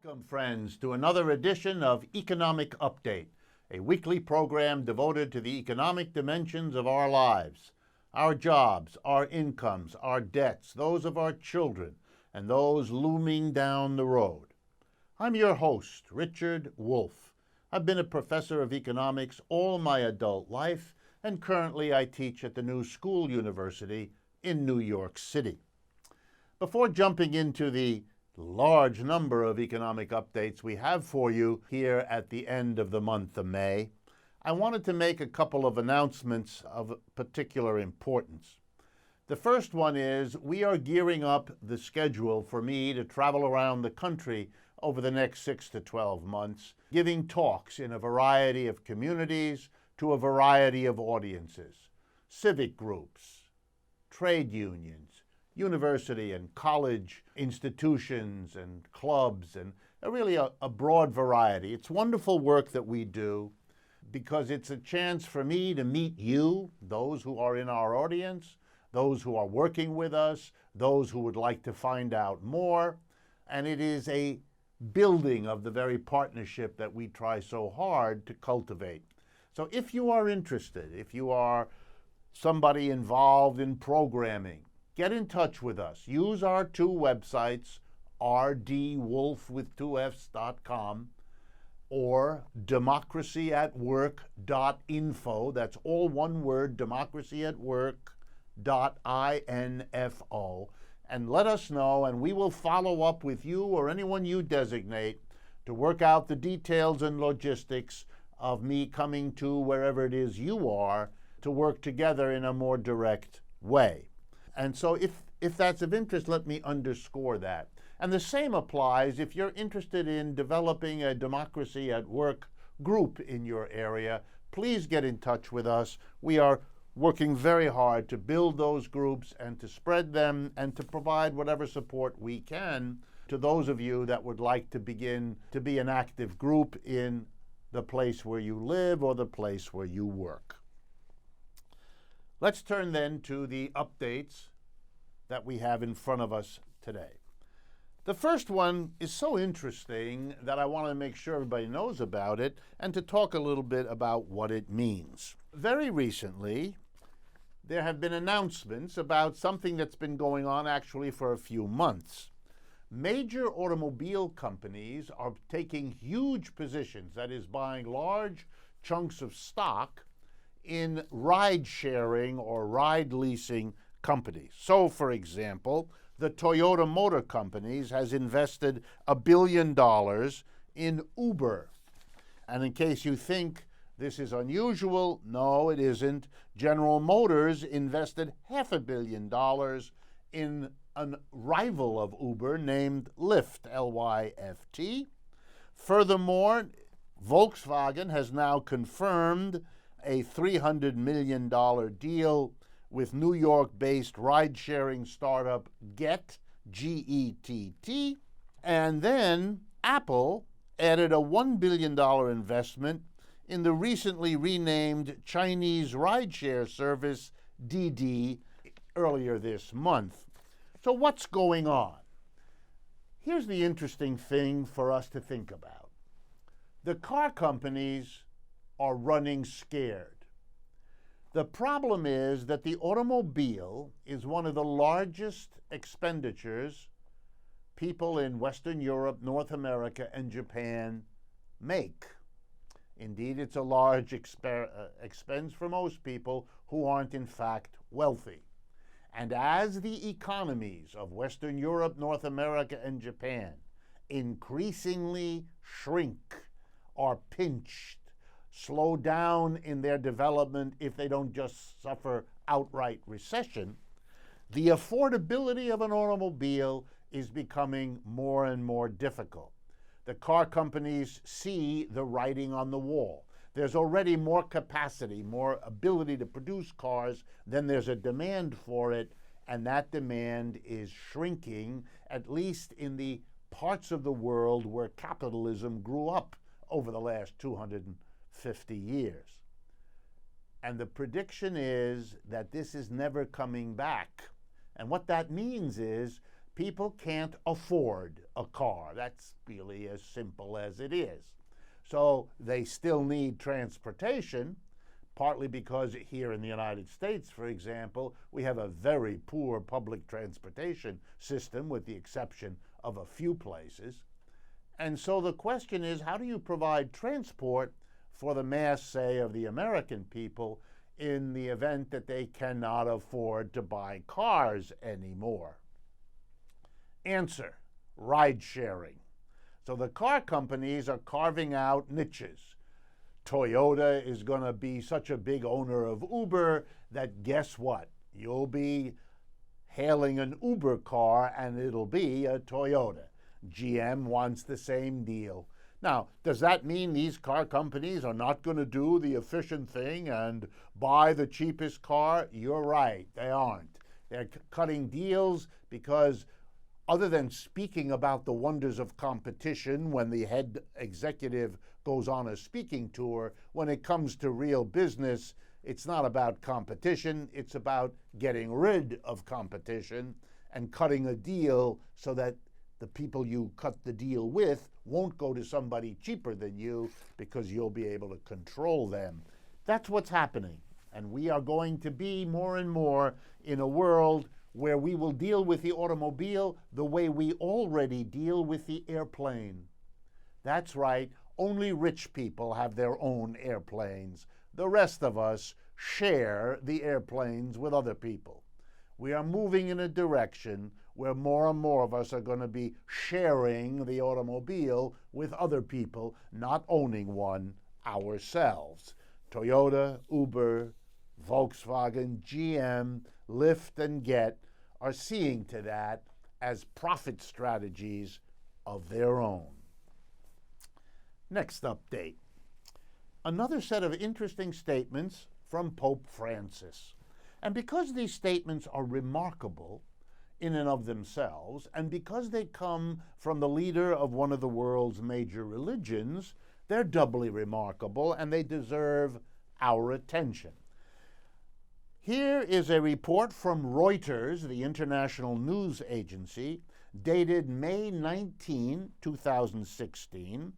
Welcome, friends, to another edition of Economic Update, a weekly program devoted to the economic dimensions of our lives, our jobs, our incomes, our debts, those of our children, and those looming down the road. I'm your host, Richard Wolff. I've been a professor of economics all my adult life, and currently I teach at the New School University in New York City. Before jumping into the large number of economic updates we have for you here at the end of the month of May, I wanted to make a couple of announcements of particular importance. The first one is we are gearing up the schedule for me to travel around the country over the next 6 to 12 months, giving talks in a variety of communities to a variety of audiences, civic groups, trade unions, university and college institutions and clubs, and really a broad variety. It's wonderful work that we do because it's a chance for me to meet you, those who are in our audience, those who are working with us, those who would like to find out more, and it is a building of the very partnership that we try so hard to cultivate. So if you are interested, if you are somebody involved in programming, get in touch with us. Use our two websites, rdwolf.com or democracyatwork.info. That's all one word, democracyatwork.info. And let us know, and we will follow up with you or anyone you designate to work out the details and logistics of me coming to wherever it is you are to work together in a more direct way. And so if that's of interest, let me underscore that. And the same applies if you're interested in developing a Democracy at Work group in your area. Please get in touch with us. We are working very hard to build those groups and to spread them and to provide whatever support we can to those of you that would like to begin to be an active group in the place where you live or the place where you work. Let's turn then to the updates that we have in front of us today. The first one is so interesting that I want to make sure everybody knows about it and to talk a little bit about what it means. Very recently, there have been announcements about something that's been going on actually for a few months. Major automobile companies are taking huge positions, that is, buying large chunks of stock in ride-sharing or ride-leasing companies. So, for example, the Toyota Motor Companies has invested $1 billion in Uber. And in case you think this is unusual, no, it isn't. General Motors invested $500 million in a rival of Uber named Lyft, L-Y-F-T. Furthermore, Volkswagen has now confirmed a $300 million deal with New York-based ride-sharing startup Gett, G-E-T-T. And then Apple added a $1 billion investment in the recently renamed Chinese rideshare service Didi earlier this month. So what's going on? Here's the interesting thing for us to think about. The car companies are running scared. The problem is that the automobile is one of the largest expenditures people in Western Europe, North America, and Japan make. Indeed, it's a large expense for most people who aren't in fact wealthy. And as the economies of Western Europe, North America, and Japan increasingly shrink, are pinched, slow down in their development if they don't just suffer outright recession, the affordability of an automobile is becoming more and more difficult. The car companies see the writing on the wall. There's already more capacity, more ability to produce cars than there's a demand for it, and that demand is shrinking, at least in the parts of the world where capitalism grew up over the last 250 years. And the prediction is that this is never coming back. And what that means is people can't afford a car. That's really as simple as it is. So they still need transportation, partly because here in the United States, for example, we have a very poor public transportation system with the exception of a few places. And so the question is, how do you provide transport for the mass, say, of the American people in the event that they cannot afford to buy cars anymore? Answer: ride sharing. So the car companies are carving out niches. Toyota is going to be such a big owner of Uber that guess what? You'll be hailing an Uber car and it'll be a Toyota. GM wants the same deal. Now, does that mean these car companies are not going to do the efficient thing and buy the cheapest car? You're right, they aren't. They're cutting deals because other than speaking about the wonders of competition when the head executive goes on a speaking tour, when it comes to real business, it's not about competition, it's about getting rid of competition and cutting a deal so that the people you cut the deal with won't go to somebody cheaper than you because you'll be able to control them. That's what's happening. And we are going to be more and more in a world where we will deal with the automobile the way we already deal with the airplane. That's right, only rich people have their own airplanes. The rest of us share the airplanes with other people. We are moving in a direction where more and more of us are going to be sharing the automobile with other people, not owning one ourselves. Toyota, Uber, Volkswagen, GM, Lyft, and Get are seeing to that as profit strategies of their own. Next update. Another set of interesting statements from Pope Francis. And because these statements are remarkable in and of themselves, and because they come from the leader of one of the world's major religions, they're doubly remarkable and they deserve our attention. Here is a report from Reuters, the international news agency, dated May 19, 2016,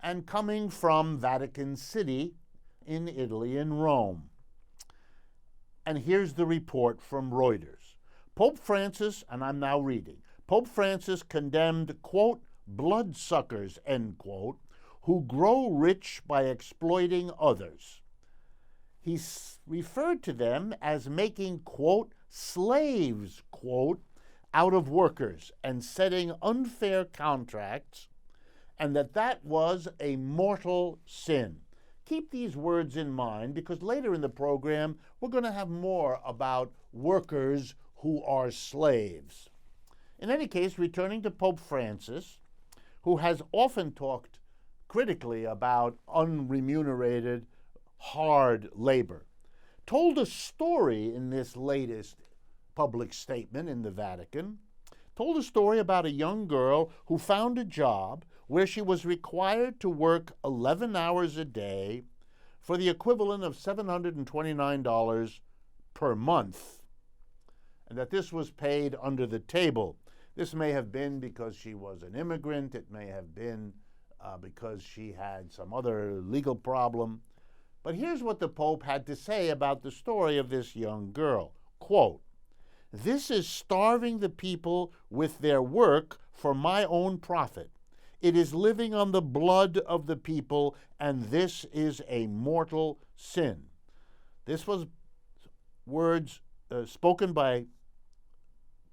and coming from Vatican City in Italy, in Rome. And here's the report from Reuters. Pope Francis, and I'm now reading, Pope Francis condemned, quote, bloodsuckers, end quote, who grow rich by exploiting others. He referred to them as making, quote, slaves, quote, out of workers and setting unfair contracts, and that was a mortal sin. Keep these words in mind because later in the program we're going to have more about workers who are slaves. In any case, returning to Pope Francis, who has often talked critically about unremunerated, hard labor, told a story in this latest public statement in the Vatican, told a story about a young girl who found a job where she was required to work 11 hours a day for the equivalent of $729 per month, and that this was paid under the table. This may have been because she was an immigrant. It may have been because she had some other legal problem. But here's what the Pope had to say about the story of this young girl. Quote, "This is starving the people with their work for my own profit. It is living on the blood of the people, and this is a mortal sin." This was words spoken by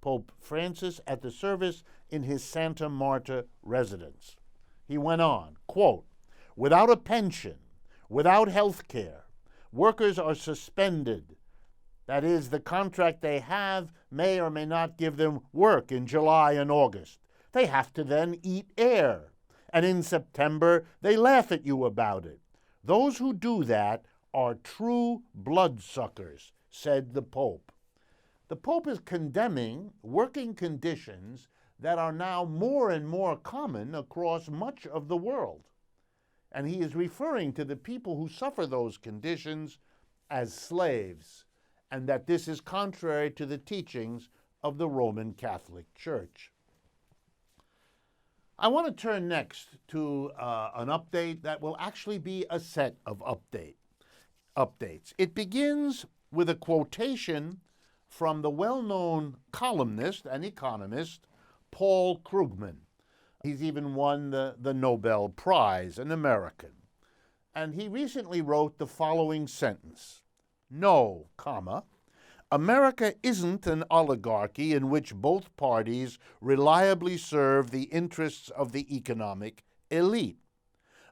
Pope Francis at the service in his Santa Marta residence. He went on, quote, "Without a pension, without health care, workers are suspended. That is, the contract they have may or may not give them work in July and August. They have to then eat air. And in September, they laugh at you about it. Those who do that are true bloodsuckers," said the Pope. The Pope is condemning working conditions that are now more and more common across much of the world. And he is referring to the people who suffer those conditions as slaves, and that this is contrary to the teachings of the Roman Catholic Church. I want to turn next to an update that will actually be a set of updates. It begins with a quotation from the well-known columnist and economist Paul Krugman. He's even won the Nobel Prize, an American. And he recently wrote the following sentence: "No, comma, America isn't an oligarchy in which both parties reliably serve the interests of the economic elite.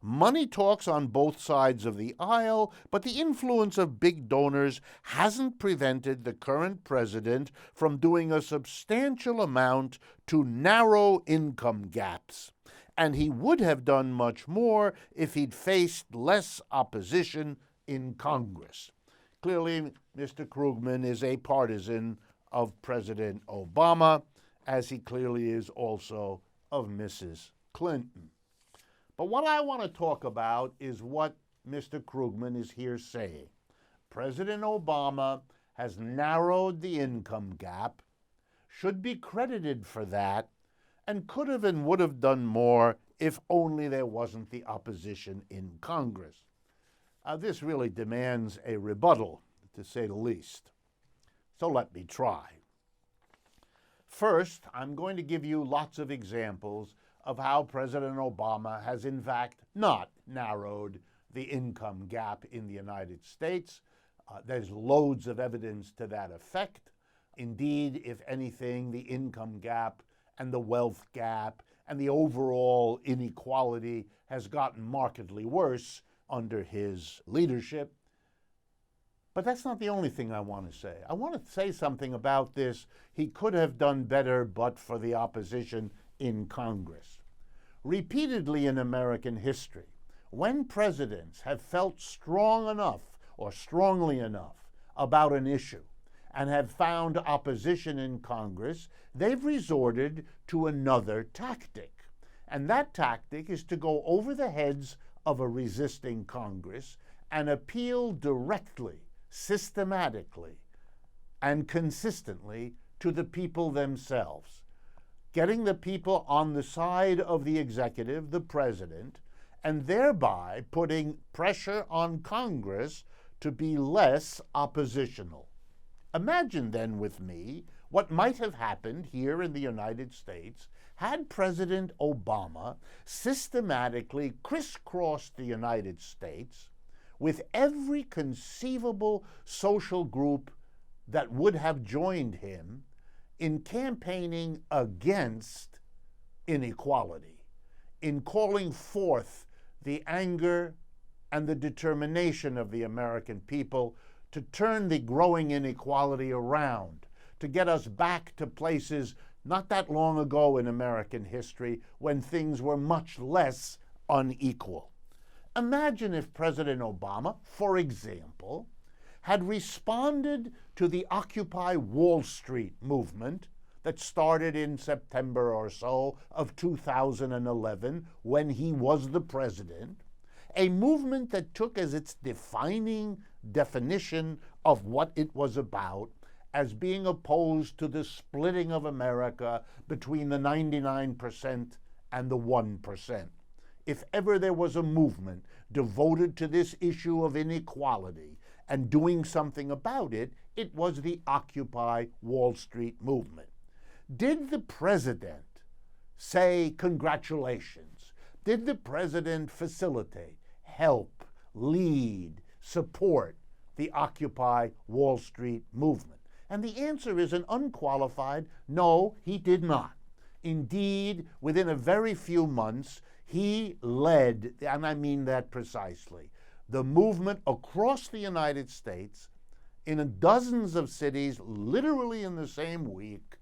Money talks on both sides of the aisle, but the influence of big donors hasn't prevented the current president from doing a substantial amount to narrow income gaps. And he would have done much more if he'd faced less opposition in Congress." Clearly, Mr. Krugman is a partisan of President Obama, as he clearly is also of Mrs. Clinton. But what I want to talk about is what Mr. Krugman is here saying. President Obama has narrowed the income gap, should be credited for that, and could have and would have done more if only there wasn't the opposition in Congress. This really demands a rebuttal, to say the least. So let me try. First, I'm going to give you lots of examples of how President Obama has in fact not narrowed the income gap in the United States. There's loads of evidence to that effect. Indeed, if anything, the income gap and the wealth gap and the overall inequality has gotten markedly worse under his leadership. But that's not the only thing I want to say. I want to say something about this. He could have done better but for the opposition in Congress. Repeatedly in American history, when presidents have felt strong enough or strongly enough about an issue and have found opposition in Congress, they've resorted to another tactic. And that tactic is to go over the heads of a resisting Congress and appeal directly, systematically, and consistently to the people themselves, getting the people on the side of the executive, the president, and thereby putting pressure on Congress to be less oppositional. Imagine then with me what might have happened here in the United States had President Obama systematically crisscrossed the United States with every conceivable social group that would have joined him in campaigning against inequality, in calling forth the anger and the determination of the American people to turn the growing inequality around, to get us back to places not that long ago in American history when things were much less unequal. Imagine if President Obama, for example, had responded to the Occupy Wall Street movement that started in September or so of 2011 when he was the president, a movement that took as its defining definition of what it was about as being opposed to the splitting of America between the 99% and the 1%. If ever there was a movement devoted to this issue of inequality and doing something about it, it was the Occupy Wall Street movement. Did the president say congratulations? Did the president facilitate, help, lead, support the Occupy Wall Street movement? And the answer is an unqualified no, he did not. Indeed, within a very few months, he led, and I mean that precisely, the movement across the United States in dozens of cities, literally in the same week,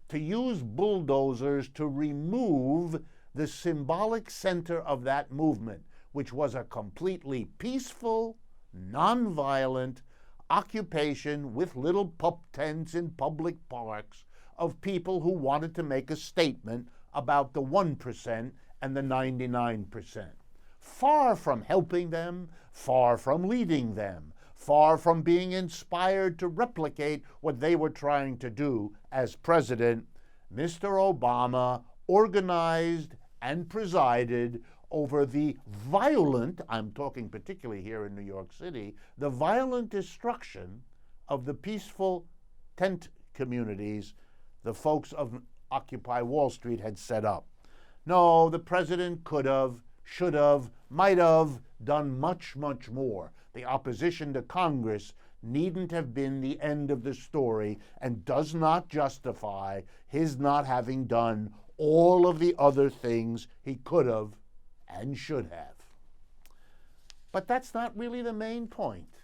to use bulldozers to remove the symbolic center of that movement, which was a completely peaceful, nonviolent occupation with little pup tents in public parks of people who wanted to make a statement about the 1% and the 99%. Far from helping them, far from leading them, far from being inspired to replicate what they were trying to do as president, Mr. Obama organized and presided over the violent, I'm talking particularly here in New York City, the violent destruction of the peaceful tent communities the folks of Occupy Wall Street had set up. No, the president could have, should have, might have done much, much more. The opposition to Congress needn't have been the end of the story and does not justify his not having done all of the other things he could have and should have. But that's not really the main point.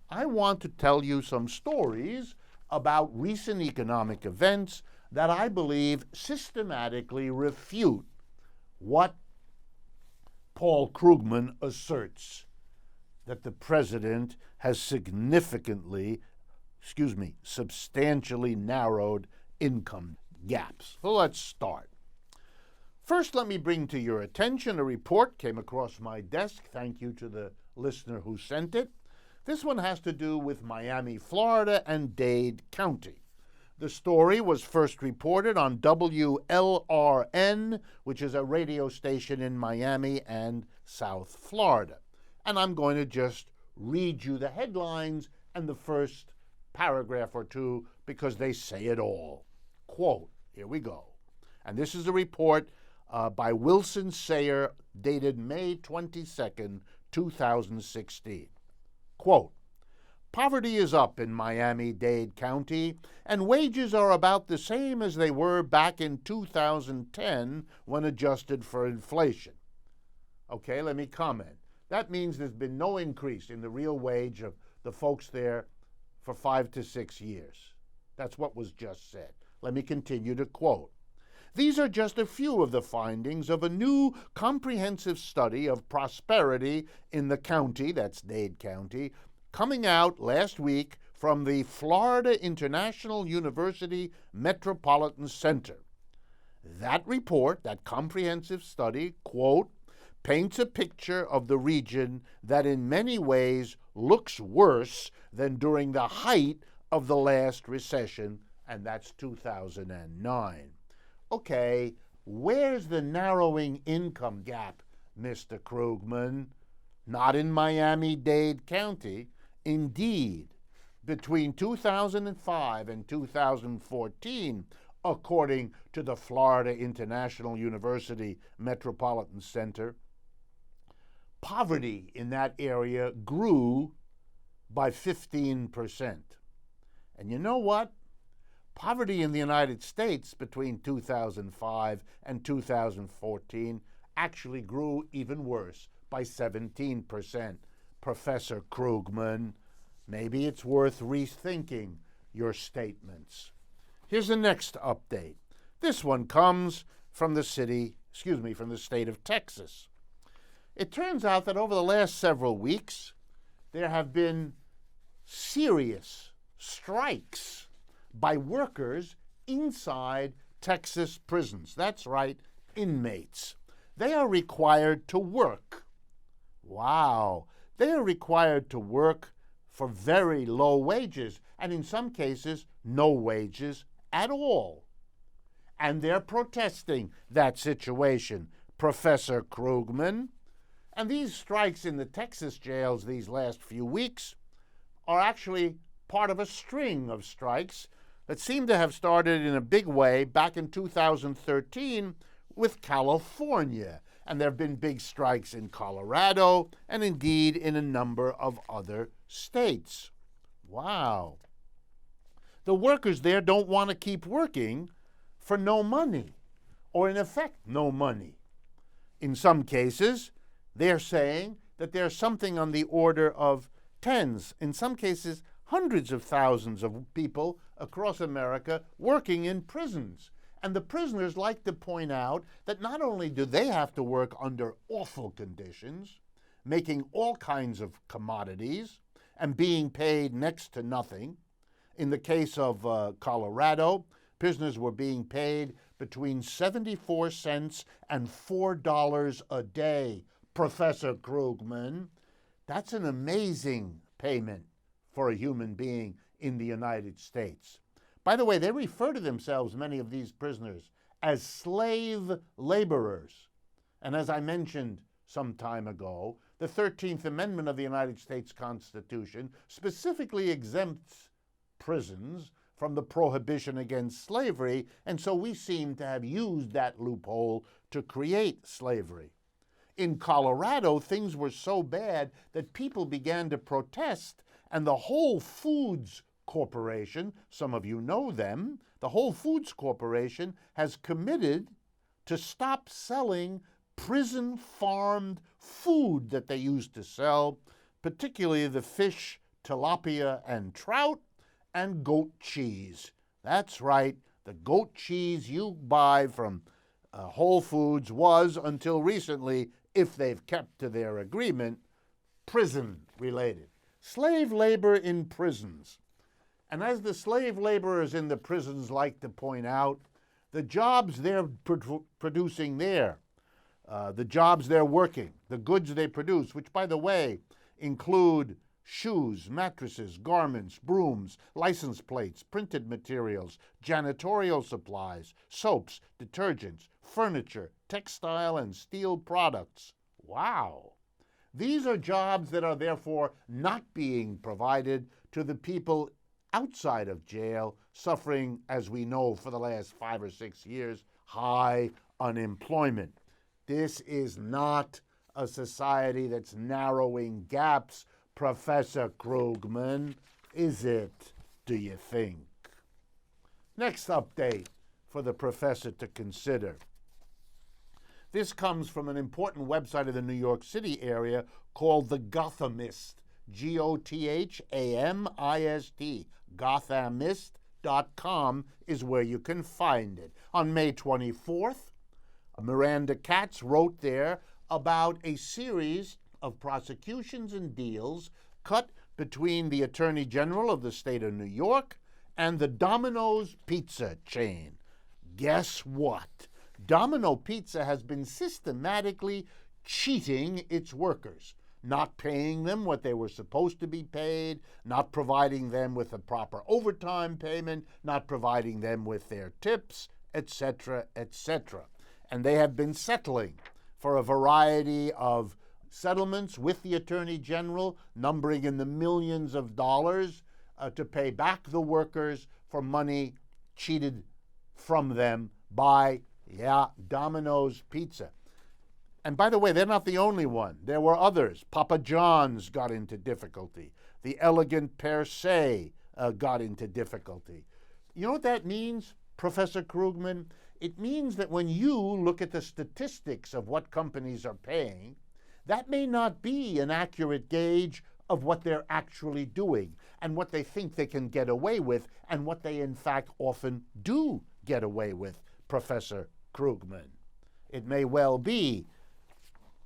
I want to tell you some stories about recent economic events that I believe systematically refute what Paul Krugman asserts, that the president has substantially narrowed income gaps. So let's start. First, let me bring to your attention a report came across my desk. Thank you to the listener who sent it. This one has to do with Miami, Florida, and Dade County. The story was first reported on WLRN, which is a radio station in Miami and South Florida. And I'm going to just read you the headlines and the first paragraph or two because they say it all. Quote, here we go. And this is a report by Wilson Sayer, dated May 22nd, 2016. Quote, poverty is up in Miami-Dade County, and wages are about the same as they were back in 2010 when adjusted for inflation. Okay, let me comment. That means there's been no increase in the real wage of the folks there for 5 to 6 years. That's what was just said. Let me continue to quote. These are just a few of the findings of a new comprehensive study of prosperity in the county, that's Dade County, coming out last week from the Florida International University Metropolitan Center. That report, that comprehensive study, quote, paints a picture of the region that in many ways looks worse than during the height of the last recession, and that's 2009. Okay, where's the narrowing income gap, Mr. Krugman? Not in Miami-Dade County. Indeed, between 2005 and 2014, according to the Florida International University Metropolitan Center, poverty in that area grew by 15%. And you know what? Poverty in the United States between 2005 and 2014 actually grew even worse, by 17%. Professor Krugman, maybe it's worth rethinking your statements. Here's the next update. This one comes from the state of Texas. It turns out that over the last several weeks, there have been serious strikes by workers inside Texas prisons. That's right, inmates. They are required to work. Wow. They are required to work for very low wages, and in some cases, no wages at all. And they're protesting that situation, Professor Krugman. And these strikes in the Texas jails these last few weeks are actually part of a string of strikes that seem to have started in a big way back in 2013 with California. And there have been big strikes in Colorado and indeed in a number of other states. Wow. The workers there don't want to keep working for no money, or in effect, no money. In some cases, they're saying that there's something on the order of tens, in some cases, hundreds of thousands of people across America working in prisons. And the prisoners like to point out that not only do they have to work under awful conditions, making all kinds of commodities and being paid next to nothing. In the case of Colorado, prisoners were being paid between 74 cents and $4 a day, Professor Krugman. That's an amazing payment for a human being in the United States. By the way, they refer to themselves, many of these prisoners, as slave laborers. And as I mentioned some time ago, the 13th Amendment of the United States Constitution specifically exempts prisons from the prohibition against slavery, and so we seem to have used that loophole to create slavery. In Colorado, things were so bad that people began to protest, and the Whole Foods Corporation, some of you know them, the Whole Foods Corporation has committed to stop selling prison-farmed food that they used to sell, particularly the fish, tilapia, and trout, and goat cheese. That's right, the goat cheese you buy from Whole Foods was, until recently, if they've kept to their agreement, prison-related. Slave labor in prisons. And as the slave laborers in the prisons like to point out, the jobs they're producing there, the jobs they're working, the goods they produce, which, by the way, include shoes, mattresses, garments, brooms, license plates, printed materials, janitorial supplies, soaps, detergents, furniture, textile and steel products. Wow! These are jobs that are therefore not being provided to the people outside of jail, suffering, as we know, for the last 5 or 6 years, high unemployment. This is not a society that's narrowing gaps, Professor Krugman, is it, do you think? Next update for the professor to consider. This comes from an important website of the New York City area called The Gothamist, Gothamist. Gothamist.com is where you can find it. On May 24th, Miranda Katz wrote there about a series of prosecutions and deals cut between the Attorney General of the state of New York and the Domino's Pizza chain. Guess what? Domino Pizza has been systematically cheating its workers, not paying them what they were supposed to be paid, not providing them with a proper overtime payment, not providing them with their tips, etc., etc. And they have been settling for a variety of settlements with the Attorney General, numbering in the millions of dollars, to pay back the workers for money cheated from them by, Domino's Pizza. And by the way, they're not the only one. There were others. Papa John's got into difficulty. The Elegant Per Se got into difficulty. You know what that means, Professor Krugman? It means that when you look at the statistics of what companies are paying, that may not be an accurate gauge of what they're actually doing and what they think they can get away with and what they in fact often do get away with, Professor Krugman. It may well be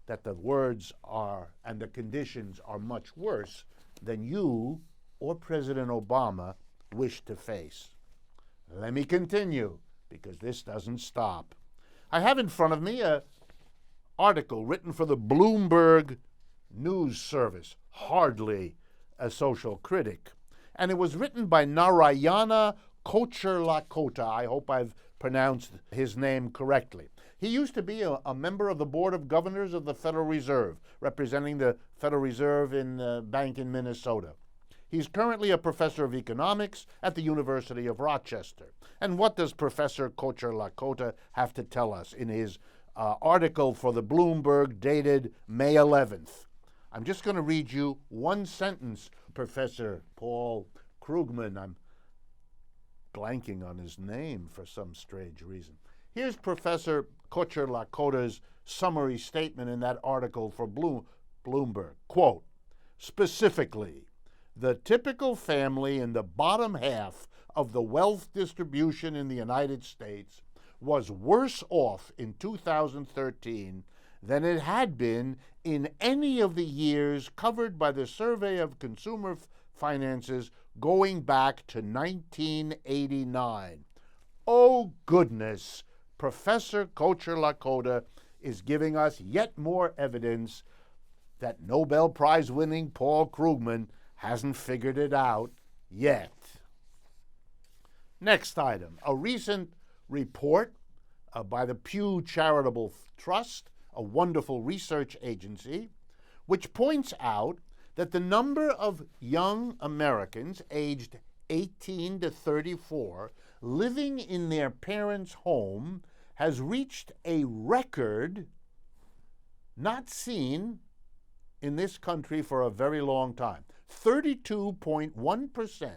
that the words are and the conditions are much worse than you or President Obama wish to face. Let me continue, because this doesn't stop. I have in front of me an article written for the Bloomberg News Service, hardly a social critic. And it was written by Narayana Kocherlakota. I hope I've pronounced his name correctly. He used to be a member of the Board of Governors of the Federal Reserve, representing the Federal Reserve Bank in Minnesota. He's currently a professor of economics at the University of Rochester. And what does Professor Kocherlakota have to tell us in his article for the Bloomberg dated May 11th? I'm just going to read you one sentence, Professor Paul Krugman. I'm blanking on his name for some strange reason. Here's Professor Kocherlakota's summary statement in that article for Bloomberg. Quote, specifically, the typical family in the bottom half of the wealth distribution in the United States was worse off in 2013 than it had been in any of the years covered by the Survey of Consumer Finances going back to 1989. Oh, goodness! Professor Kocherlakota is giving us yet more evidence that Nobel Prize-winning Paul Krugman hasn't figured it out yet. Next item, a recent report by the Pew Charitable Trust, a wonderful research agency, which points out that the number of young Americans aged 18 to 34 living in their parents' home has reached a record not seen in this country for a very long time. 32.1%,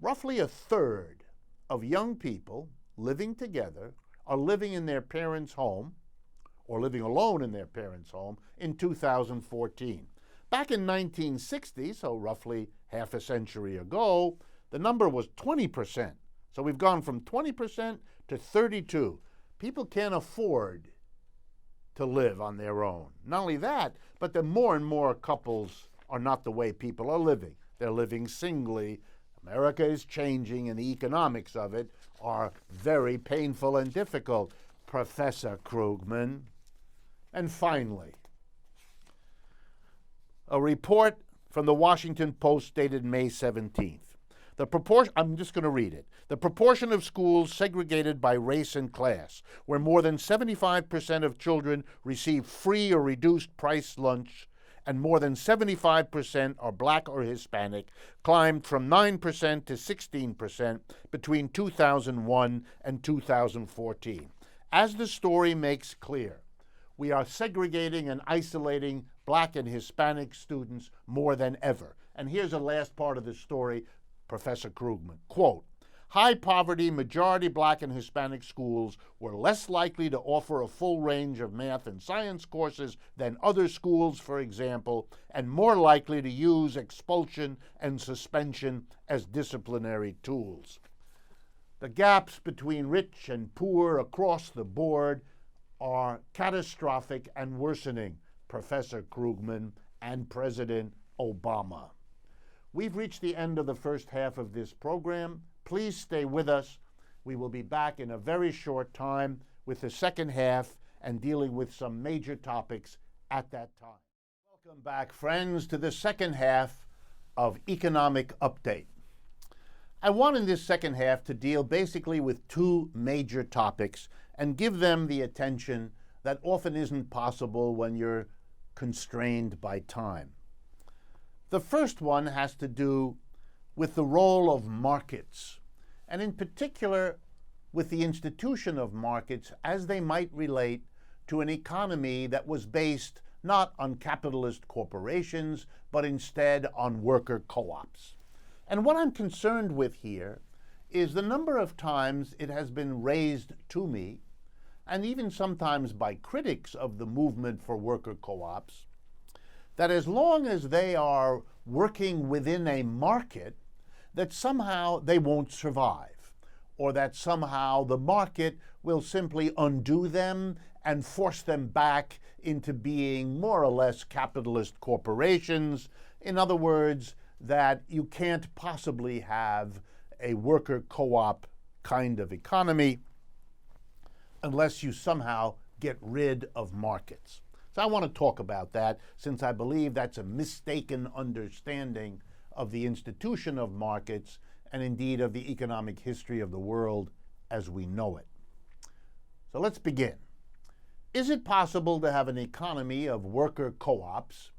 roughly a third of young people living together are living in their parents' home or living alone in their parents' home in 2014. Back in 1960, so roughly half a century ago, the number was 20%. So we've gone from 20% to 32%. People can't afford to live on their own. Not only that, but the more and more couples are not the way people are living. They're living singly. America is changing, and the economics of it are very painful and difficult, Professor Krugman. And finally, a report from the Washington Post dated May 17th. I'm just going to read it. The proportion of schools segregated by race and class, where more than 75% of children receive free or reduced price lunch and more than 75% are black or Hispanic, climbed from 9% to 16% between 2001 and 2014. As the story makes clear, we are segregating and isolating black and Hispanic students more than ever. And here's the last part of the story, Professor Krugman. Quote, high poverty, majority black and Hispanic schools were less likely to offer a full range of math and science courses than other schools, for example, and more likely to use expulsion and suspension as disciplinary tools. The gaps between rich and poor across the board are catastrophic and worsening, Professor Krugman and President Obama. We've reached the end of the first half of this program. Please stay with us. We will be back in a very short time with the second half and dealing with some major topics at that time. Welcome back, friends, to the second half of Economic Update. I want in this second half to deal basically with two major topics and give them the attention that often isn't possible when you're constrained by time. The first one has to do with the role of markets, and in particular with the institution of markets as they might relate to an economy that was based not on capitalist corporations, but instead on worker co-ops. And what I'm concerned with here is the number of times it has been raised to me, and even sometimes by critics of the movement for worker co-ops, that as long as they are working within a market, that somehow they won't survive, or that somehow the market will simply undo them and force them back into being more or less capitalist corporations. In other words, that you can't possibly have a worker co-op kind of economy unless you somehow get rid of markets. So I want to talk about that, since I believe that's a mistaken understanding of the institution of markets and indeed of the economic history of the world as we know it. So let's begin. Is it possible to have an economy of worker co-ops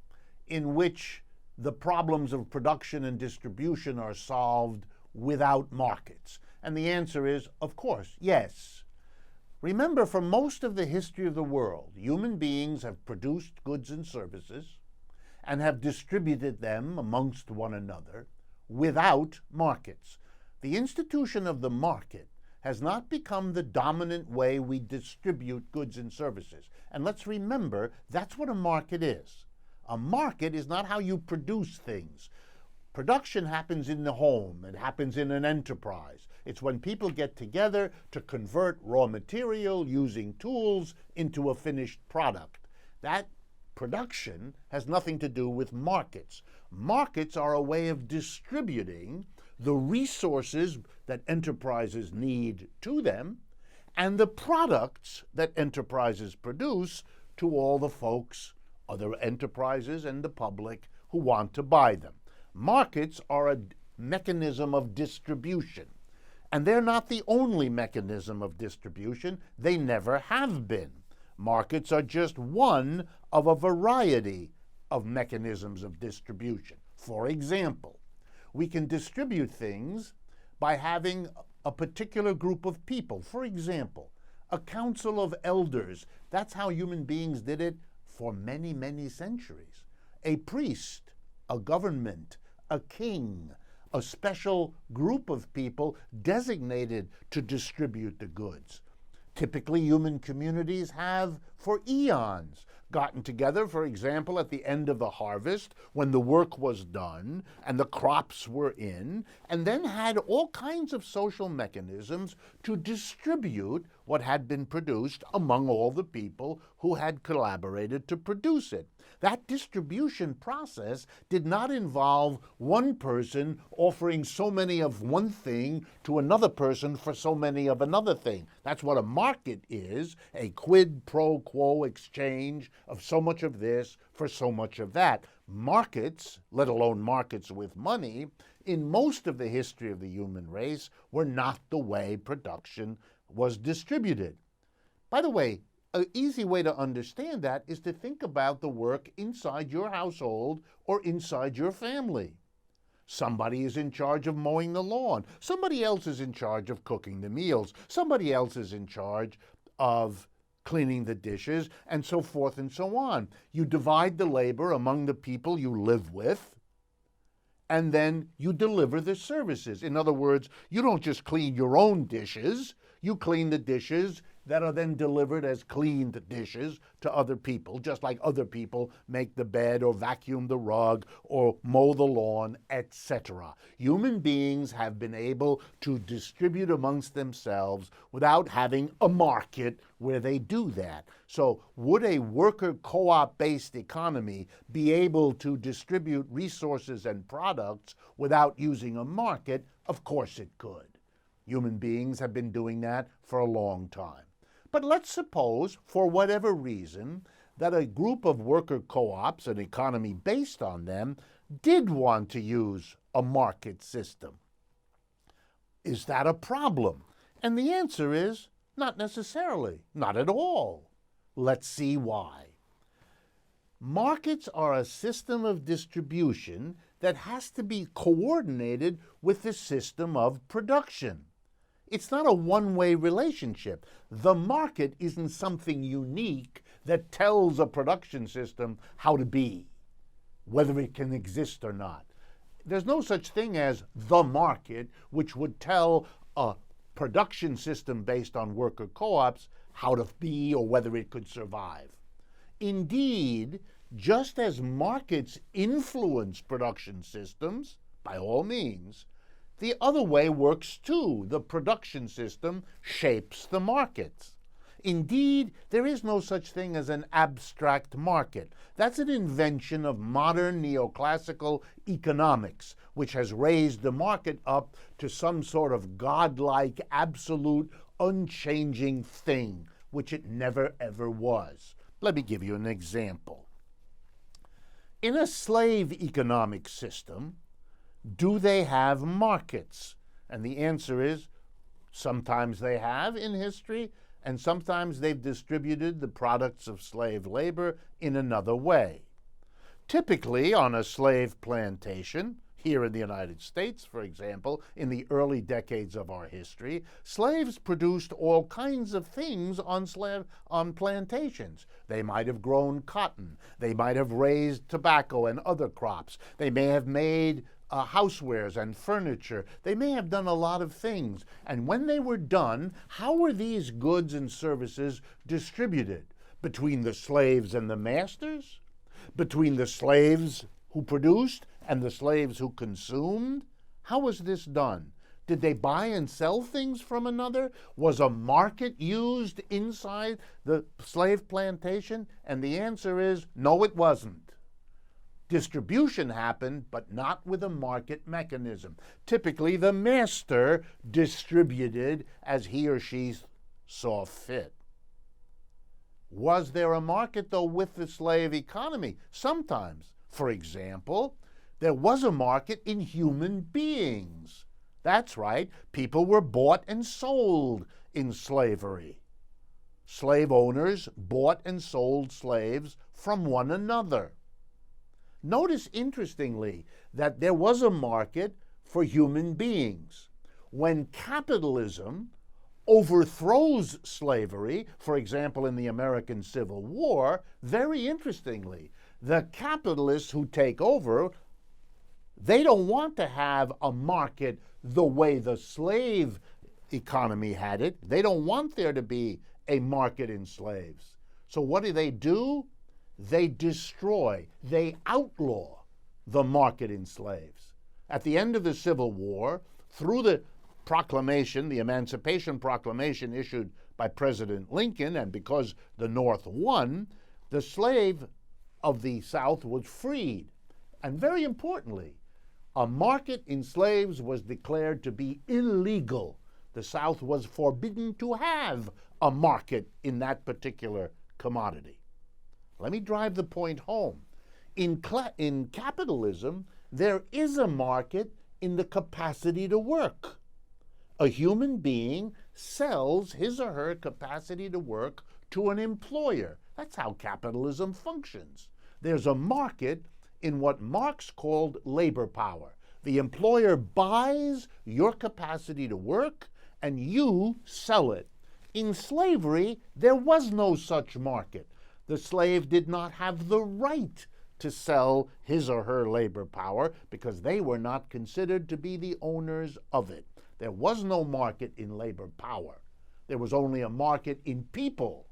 in which the problems of production and distribution are solved without markets? And the answer is, of course, yes. Remember, for most of the history of the world, human beings have produced goods and services and have distributed them amongst one another without markets. The institution of the market has not become the dominant way we distribute goods and services. And let's remember, that's what a market is. A market is not how you produce things. Production happens in the home. It happens in an enterprise. It's when people get together to convert raw material using tools into a finished product. That production has nothing to do with markets. Markets are a way of distributing the resources that enterprises need to them and the products that enterprises produce to all the folks, other enterprises and the public, who want to buy them. Markets are a mechanism of distribution, and they're not the only mechanism of distribution. They never have been. Markets are just one of a variety of mechanisms of distribution. For example, we can distribute things by having a particular group of people. For example, a council of elders. That's how human beings did it for many, many centuries. A priest, a government, a king, a special group of people designated to distribute the goods. Typically, human communities have, for eons, gotten together, for example, at the end of the harvest when the work was done and the crops were in, and then had all kinds of social mechanisms to distribute what had been produced among all the people who had collaborated to produce it. That distribution process did not involve one person offering so many of one thing to another person for so many of another thing. That's what a market is, a quid pro quo exchange of so much of this for so much of that. Markets, let alone markets with money, in most of the history of the human race were not the way production was distributed. By the way, an easy way to understand that is to think about the work inside your household or inside your family. Somebody is in charge of mowing the lawn. Somebody else is in charge of cooking the meals. Somebody else is in charge of cleaning the dishes, and so forth and so on. You divide the labor among the people you live with, and then you deliver the services. In other words, you don't just clean your own dishes, you clean the dishes that are then delivered as cleaned dishes to other people, just like other people make the bed or vacuum the rug or mow the lawn, etc. Human beings have been able to distribute amongst themselves without having a market where they do that. So would a worker co-op-based economy be able to distribute resources and products without using a market? Of course it could. Human beings have been doing that for a long time. But let's suppose, for whatever reason, that a group of worker co-ops, an economy based on them, did want to use a market system. Is that a problem? And the answer is not necessarily, not at all. Let's see why. Markets are a system of distribution that has to be coordinated with the system of production. It's not a one-way relationship. The market isn't something unique that tells a production system how to be, whether it can exist or not. There's no such thing as the market, which would tell a production system based on worker co-ops how to be or whether it could survive. Indeed, just as markets influence production systems, by all means, the other way works too. The production system shapes the markets. Indeed, there is no such thing as an abstract market. That's an invention of modern neoclassical economics, which has raised the market up to some sort of godlike, absolute, unchanging thing, which it never ever was. Let me give you an example. In a slave economic system, do they have markets? And the answer is sometimes they have in history, and sometimes they've distributed the products of slave labor in another way. Typically, on a slave plantation, here in the United States, for example, in the early decades of our history, slaves produced all kinds of things on plantations. They might have grown cotton. They might have raised tobacco and other crops. They may have made housewares and furniture. They may have done a lot of things. And when they were done, how were these goods and services distributed? Between the slaves and the masters? Between the slaves who produced and the slaves who consumed? How was this done? Did they buy and sell things from another? Was a market used inside the slave plantation? And the answer is no, it wasn't. Distribution happened, but not with a market mechanism. Typically, the master distributed as he or she saw fit. Was there a market, though, with the slave economy? Sometimes. For example, there was a market in human beings. That's right, people were bought and sold in slavery. Slave owners bought and sold slaves from one another. Notice, interestingly, that there was a market for human beings. When capitalism overthrows slavery, for example, in the American Civil War, very interestingly, the capitalists who take over, they don't want to have a market the way the slave economy had it. They don't want there to be a market in slaves. So what do? They destroy, they outlaw the market in slaves. At the end of the Civil War, through the proclamation, the Emancipation Proclamation issued by President Lincoln, and because the North won, the slave of the South was freed. And very importantly, a market in slaves was declared to be illegal. The South was forbidden to have a market in that particular commodity. Let me drive the point home. In capitalism, there is a market in the capacity to work. A human being sells his or her capacity to work to an employer. That's how capitalism functions. There's a market in what Marx called labor power. The employer buys your capacity to work and you sell it. In slavery, there was no such market. The slave did not have the right to sell his or her labor power because they were not considered to be the owners of it. There was no market in labor power. There was only a market in people.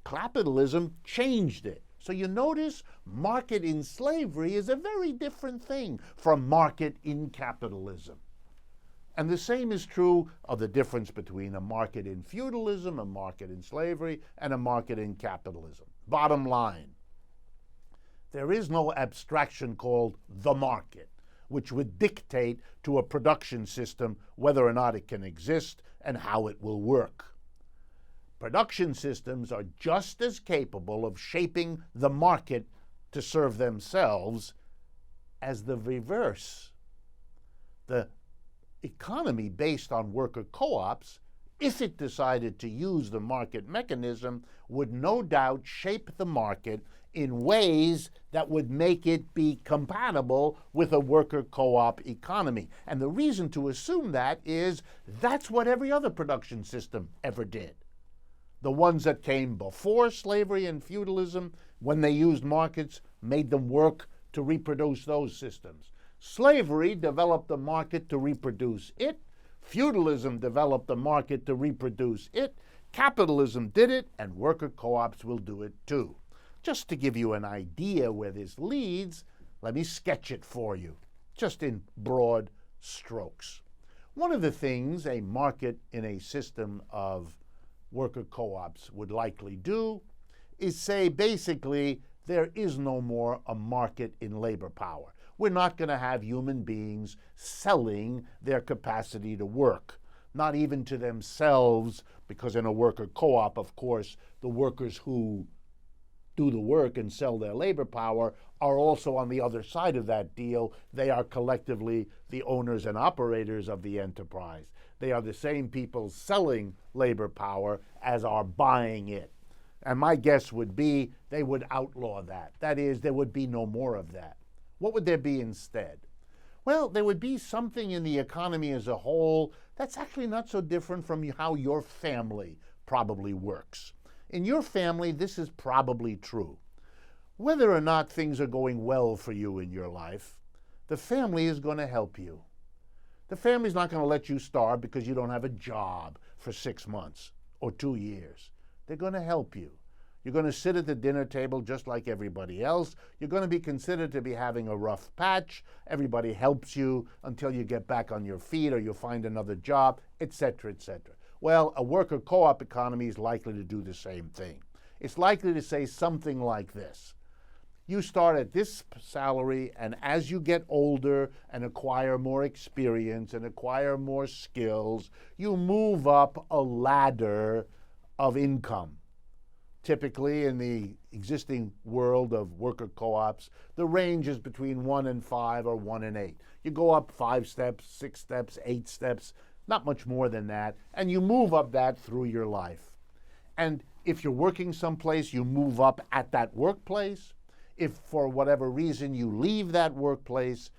Capitalism changed it. So you notice market in slavery is a very different thing from market in capitalism. And the same is true of the difference between a market in feudalism, a market in slavery, and a market in capitalism. Bottom line, there is no abstraction called the market, which would dictate to a production system whether or not it can exist and how it will work. Production systems are just as capable of shaping the market to serve themselves as the reverse. The economy based on worker co-ops, if it decided to use the market mechanism, would no doubt shape the market in ways that would make it be compatible with a worker co-op economy. And the reason to assume that is that's what every other production system ever did. The ones that came before slavery and feudalism, when they used markets, made them work to reproduce those systems. Slavery developed the market to reproduce it. Feudalism developed the market to reproduce it. Capitalism did it, and worker co-ops will do it too. Just to give you an idea where this leads, let me sketch it for you, just in broad strokes. One of the things a market in a system of worker co-ops would likely do is say, basically, there is no more a market in labor power. We're not going to have human beings selling their capacity to work, not even to themselves, because in a worker co-op, of course, the workers who do the work and sell their labor power are also on the other side of that deal. They are collectively the owners and operators of the enterprise. They are the same people selling labor power as are buying it. And my guess would be they would outlaw that. That is, there would be no more of that. What would there be instead? Well, there would be something in the economy as a whole that's actually not so different from how your family probably works. In your family, this is probably true. Whether or not things are going well for you in your life, the family is going to help you. The family's not going to let you starve because you don't have a job for 6 months or 2 years. They're going to help you. You're going to sit at the dinner table just like everybody else. You're going to be considered to be having a rough patch. Everybody helps you until you get back on your feet or you find another job, etc., etc. Well, a worker co-op economy is likely to do the same thing. It's likely to say something like this. You start at this salary, and as you get older and acquire more experience and acquire more skills, you move up a ladder of income. Typically, in the existing world of worker co-ops, the range is between 1 and 5 or 1 and 8. You go up 5 steps, 6 steps, 8 steps, not much more than that, and you move up that through your life. And if you're working someplace, you move up at that workplace. If for whatever reason you leave that workplace,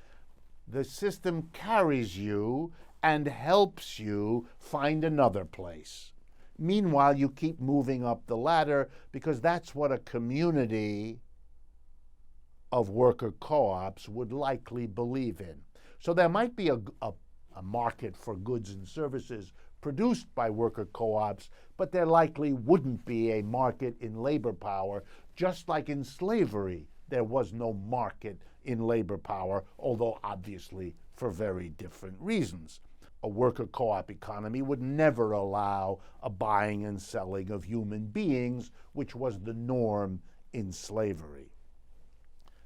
the system carries you and helps you find another place. Meanwhile, you keep moving up the ladder because that's what a community of worker co-ops would likely believe in. So there might be a market for goods and services produced by worker co-ops, but there likely wouldn't be a market in labor power, just like in slavery there was no market in labor power, although obviously for very different reasons. A worker co-op economy would never allow a buying and selling of human beings, which was the norm in slavery.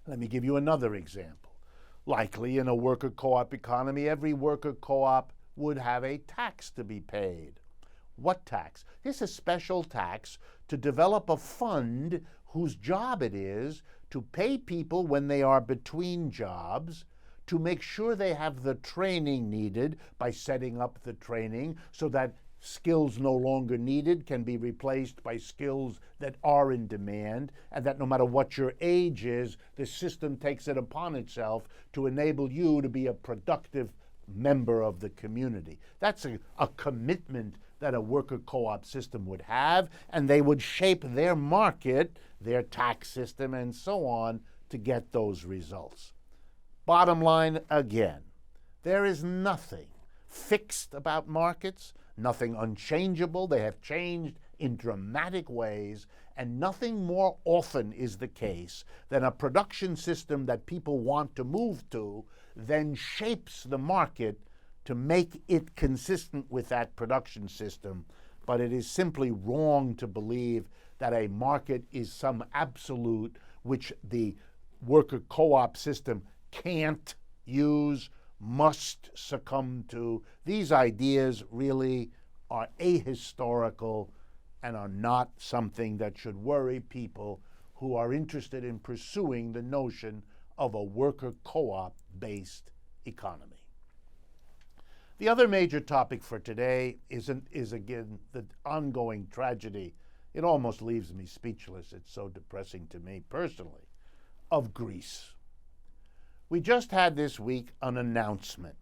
Let me give you another example. Likely in a worker co-op economy, every worker co-op would have a tax to be paid. What tax? It's a special tax to develop a fund whose job it is to pay people when they are between jobs, to make sure they have the training needed by setting up the training so that skills no longer needed can be replaced by skills that are in demand, and that no matter what your age is, the system takes it upon itself to enable you to be a productive member of the community. That's a commitment that a worker co-op system would have, and they would shape their market, their tax system, and so on to get those results. Bottom line, again, there is nothing fixed about markets, nothing unchangeable. They have changed in dramatic ways, and nothing more often is the case than a production system that people want to move to then shapes the market to make it consistent with that production system. But it is simply wrong to believe that a market is some absolute which the worker co-op system can't use, must succumb to. These ideas really are ahistorical and are not something that should worry people who are interested in pursuing the notion of a worker co-op based economy. The other major topic for today is again the ongoing tragedy. It almost leaves me speechless. It's so depressing to me personally, of Greece. We just had this week an announcement,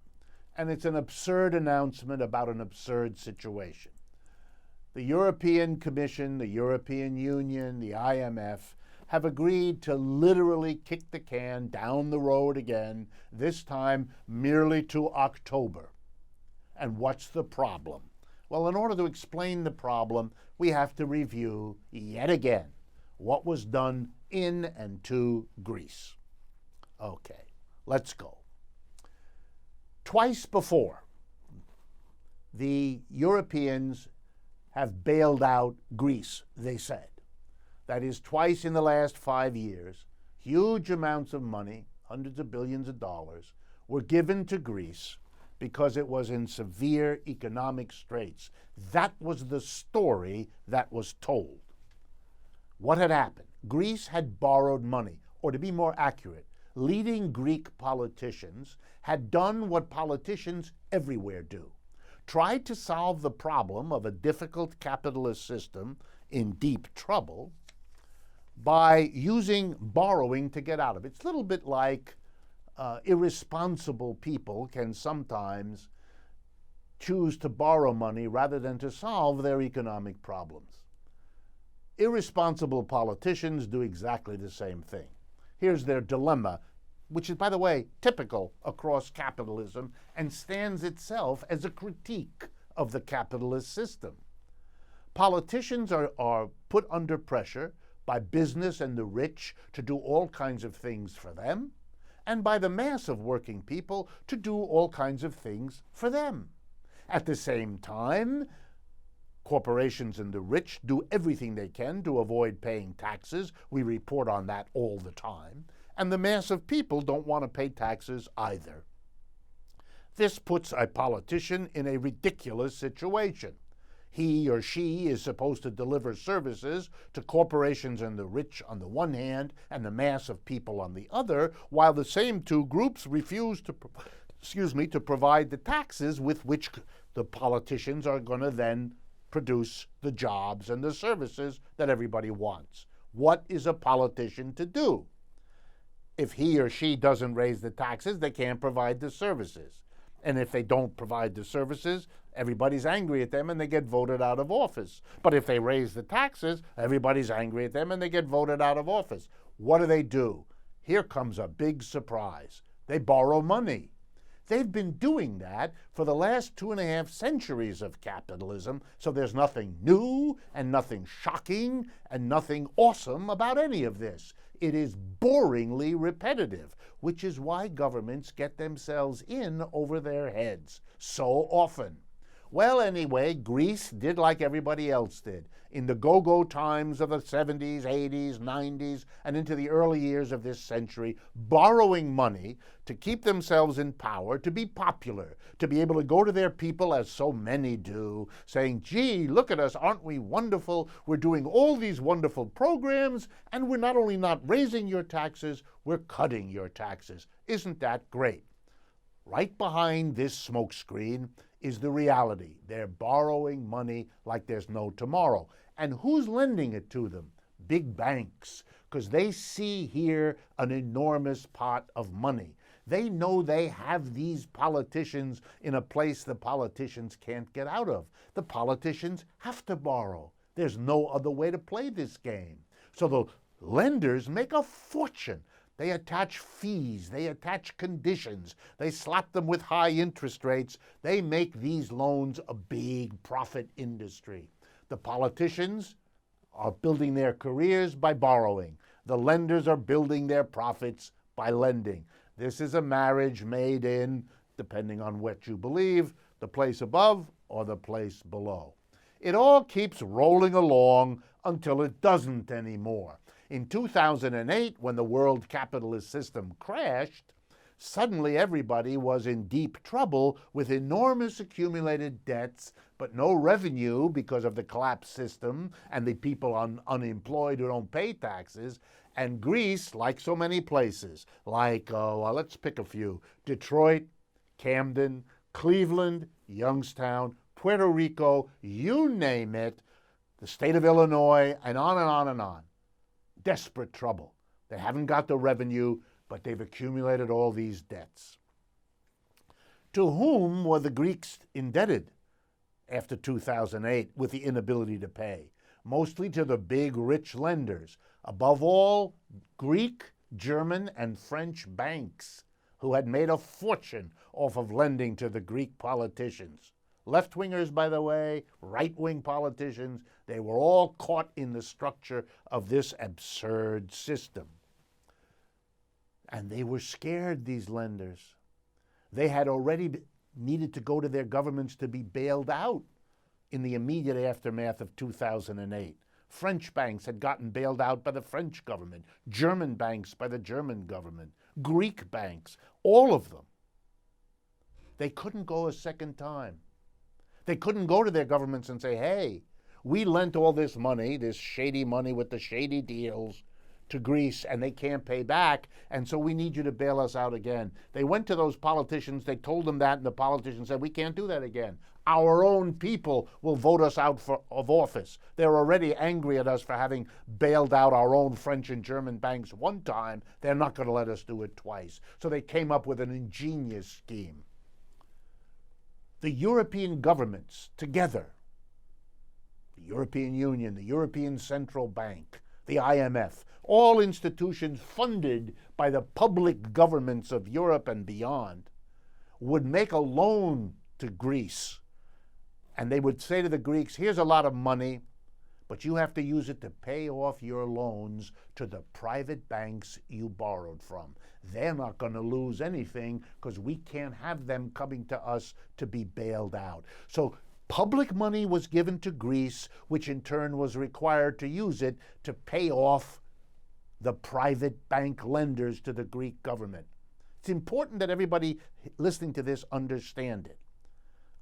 and it's an absurd announcement about an absurd situation. The European Commission, the European Union, the IMF have agreed to literally kick the can down the road again, this time merely to October. And what's the problem? Well, in order to explain the problem, we have to review yet again what was done in and to Greece. Okay. Let's go. Twice before, the Europeans have bailed out Greece, they said. That is, twice in the last 5 years, huge amounts of money, hundreds of billions of dollars, were given to Greece because it was in severe economic straits. That was the story that was told. What had happened? Greece had borrowed money, or to be more accurate, leading Greek politicians had done what politicians everywhere do: tried to solve the problem of a difficult capitalist system in deep trouble by using borrowing to get out of it. It's a little bit like irresponsible people can sometimes choose to borrow money rather than to solve their economic problems. Irresponsible politicians do exactly the same thing. Here's their dilemma, which is, by the way, typical across capitalism and stands itself as a critique of the capitalist system. Politicians are put under pressure by business and the rich to do all kinds of things for them, and by the mass of working people to do all kinds of things for them. At the same time, corporations and the rich do everything they can to avoid paying taxes. We report on that all the time. And the mass of people don't want to pay taxes either. This puts a politician in a ridiculous situation. He or she is supposed to deliver services to corporations and the rich on the one hand and the mass of people on the other, while the same two groups refuse to provide the taxes with which the politicians are going to then produce the jobs and the services that everybody wants. What is a politician to do? If he or she doesn't raise the taxes, they can't provide the services. And if they don't provide the services, everybody's angry at them and they get voted out of office. But if they raise the taxes, everybody's angry at them and they get voted out of office. What do? Here comes a big surprise. They borrow money. They've been doing that for the last 2.5 centuries of capitalism, so there's nothing new and nothing shocking and nothing awesome about any of this. It is boringly repetitive, which is why governments get themselves in over their heads so often. Well, anyway, Greece did like everybody else did. In the go-go times of the 70s, 80s, 90s, and into the early years of this century, borrowing money to keep themselves in power, to be popular, to be able to go to their people, as so many do, saying, gee, look at us, aren't we wonderful? We're doing all these wonderful programs, and we're not only not raising your taxes, we're cutting your taxes. Isn't that great? Right behind this smokescreen is the reality. They're borrowing money like there's no tomorrow. And who's lending it to them? Big banks, because they see here an enormous pot of money. They know they have these politicians in a place the politicians can't get out of. The politicians have to borrow. There's no other way to play this game. So the lenders make a fortune. They attach fees, they attach conditions, they slap them with high interest rates. They make these loans a big profit industry. The politicians are building their careers by borrowing. The lenders are building their profits by lending. This is a marriage made in, depending on what you believe, the place above or the place below. It all keeps rolling along until it doesn't anymore. In 2008, when the world capitalist system crashed, suddenly everybody was in deep trouble with enormous accumulated debts, but no revenue because of the collapsed system and the people unemployed who don't pay taxes. And Greece, like so many places, like, let's pick a few, Detroit, Camden, Cleveland, Youngstown, Puerto Rico, you name it, the state of Illinois, and on and on and on. Desperate trouble. They haven't got the revenue, but they've accumulated all these debts. To whom were the Greeks indebted after 2008 with the inability to pay? Mostly to the big, rich lenders. Above all, Greek, German, and French banks, who had made a fortune off of lending to the Greek politicians. Left-wingers, by the way, right-wing politicians, they were all caught in the structure of this absurd system. And they were scared, these lenders. They had already needed to go to their governments to be bailed out in the immediate aftermath of 2008. French banks had gotten bailed out by the French government, German banks by the German government, Greek banks, all of them. They couldn't go a second time. They couldn't go to their governments and say, hey, we lent all this money, this shady money with the shady deals, to Greece, and they can't pay back, and so we need you to bail us out again. They went to those politicians, they told them that, and the politicians said, we can't do that again. Our own people will vote us out of office. They're already angry at us for having bailed out our own French and German banks one time. They're not going to let us do it twice. So they came up with an ingenious scheme. The European governments together, the European Union, the European Central Bank, the IMF, all institutions funded by the public governments of Europe and beyond, would make a loan to Greece. And they would say to the Greeks, here's a lot of money, but you have to use it to pay off your loans to the private banks you borrowed from. They're not going to lose anything because we can't have them coming to us to be bailed out. So public money was given to Greece, which in turn was required to use it to pay off the private bank lenders to the Greek government. It's important that everybody listening to this understand it.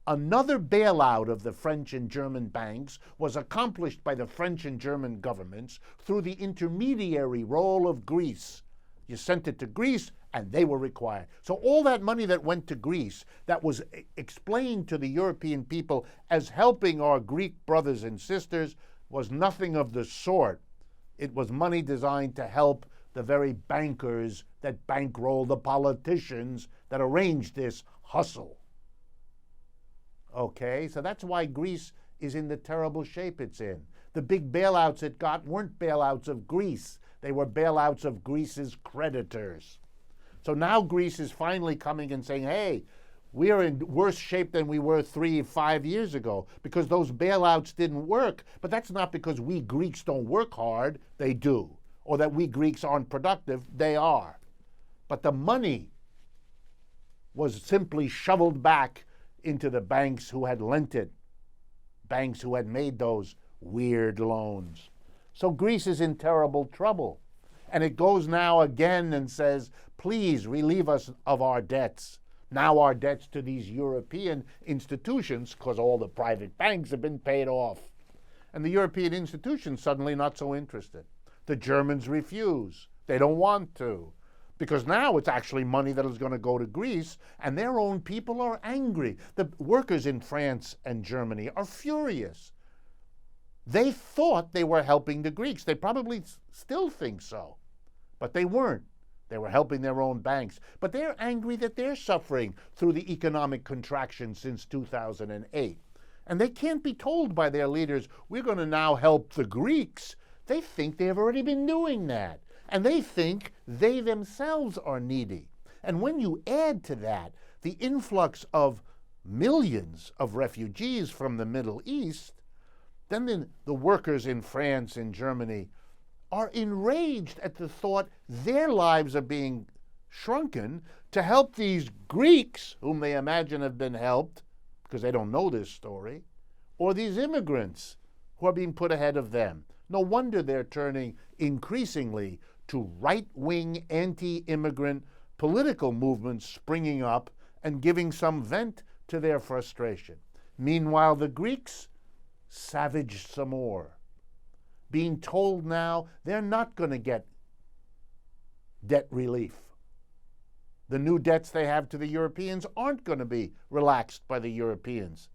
Another bailout of the French and German banks was accomplished by the French and German governments through the intermediary role of Greece. You sent it to Greece, and they were required. So all that money that went to Greece, that was explained to the European people as helping our Greek brothers and sisters, was nothing of the sort. It was money designed to help the very bankers that bankroll the politicians that arranged this hustle. Okay, so that's why Greece is in the terrible shape it's in. The big bailouts it got weren't bailouts of Greece. They were bailouts of Greece's creditors. So now Greece is finally coming and saying, hey, we're in worse shape than we were 3-5 years ago because those bailouts didn't work. But that's not because we Greeks don't work hard. They do. Or that we Greeks aren't productive. They are. But the money was simply shoveled back into the banks who had lent it, banks who had made those weird loans. So Greece is in terrible trouble. And it goes now again and says, please relieve us of our debts. Now our debts to these European institutions, because all the private banks have been paid off. And the European institutions suddenly not so interested. The Germans refuse. They don't want to. Because now it's actually money that is going to go to Greece, and their own people are angry. The workers in France and Germany are furious. They thought they were helping the Greeks. They probably still think so. But they weren't. They were helping their own banks. But they're angry that they're suffering through the economic contraction since 2008. And they can't be told by their leaders, we're going to now help the Greeks. They think they have already been doing that. And they think they themselves are needy. And when you add to that the influx of millions of refugees from the Middle East, then the workers in France and Germany are enraged at the thought their lives are being shrunken to help these Greeks, whom they imagine have been helped, because they don't know this story, or these immigrants who are being put ahead of them. No wonder they're turning increasingly to right-wing, anti-immigrant political movements springing up and giving some vent to their frustration. Meanwhile, the Greeks savaged some more, being told now they're not going to get debt relief. The new debts they have to the Europeans aren't going to be relaxed by the Europeans.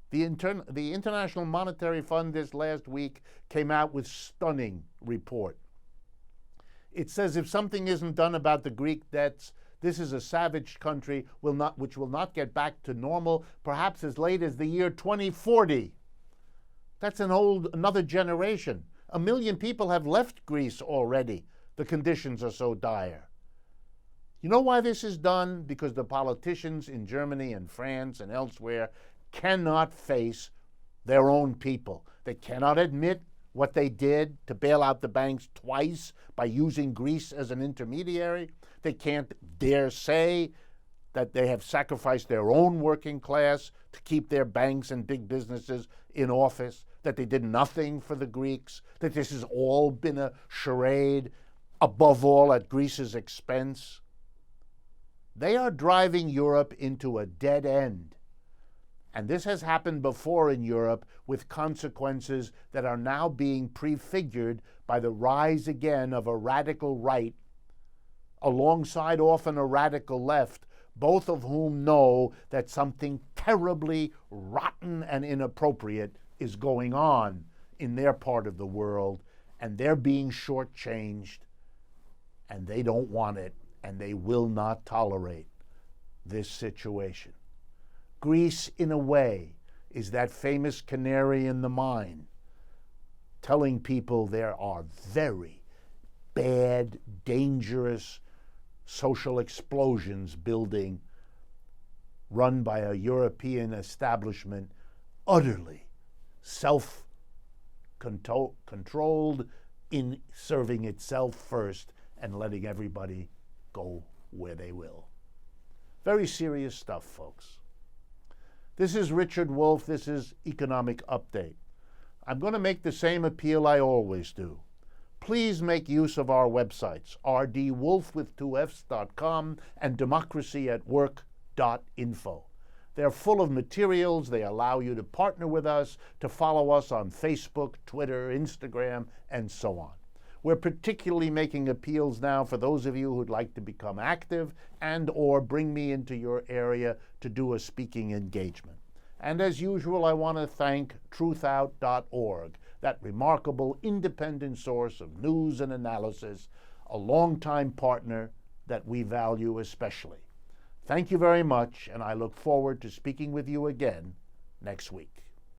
The International Monetary Fund this last week came out with a stunning report. It says if something isn't done about the Greek debts, this is a savage country which will not get back to normal perhaps as late as the year 2040. That's another generation. 1 million people have left Greece already. The conditions are so dire. You know why this is done? Because the politicians in Germany and France and elsewhere cannot face their own people. They cannot admit what they did to bail out the banks twice by using Greece as an intermediary. They can't dare say that they have sacrificed their own working class to keep their banks and big businesses in office, that they did nothing for the Greeks, that this has all been a charade, above all at Greece's expense. They are driving Europe into a dead end. And this has happened before in Europe with consequences that are now being prefigured by the rise again of a radical right alongside often a radical left, both of whom know that something terribly rotten and inappropriate is going on in their part of the world, and they're being shortchanged, and they don't want it, and they will not tolerate this situation. Greece, in a way, is that famous canary in the mine, telling people there are very bad, dangerous social explosions building, run by a European establishment, utterly self-controlled in serving itself first and letting everybody go where they will. Very serious stuff, folks. This is Richard Wolff. This is Economic Update. I'm going to make the same appeal I always do. Please make use of our websites, rdwolf with 2fs.com and democracyatwork.info. They're full of materials. They allow you to partner with us, to follow us on Facebook, Twitter, Instagram, and so on. We're particularly making appeals now for those of you who'd like to become active and or bring me into your area to do a speaking engagement. And as usual, I want to thank truthout.org, that remarkable independent source of news and analysis, a longtime partner that we value especially. Thank you very much, and I look forward to speaking with you again next week.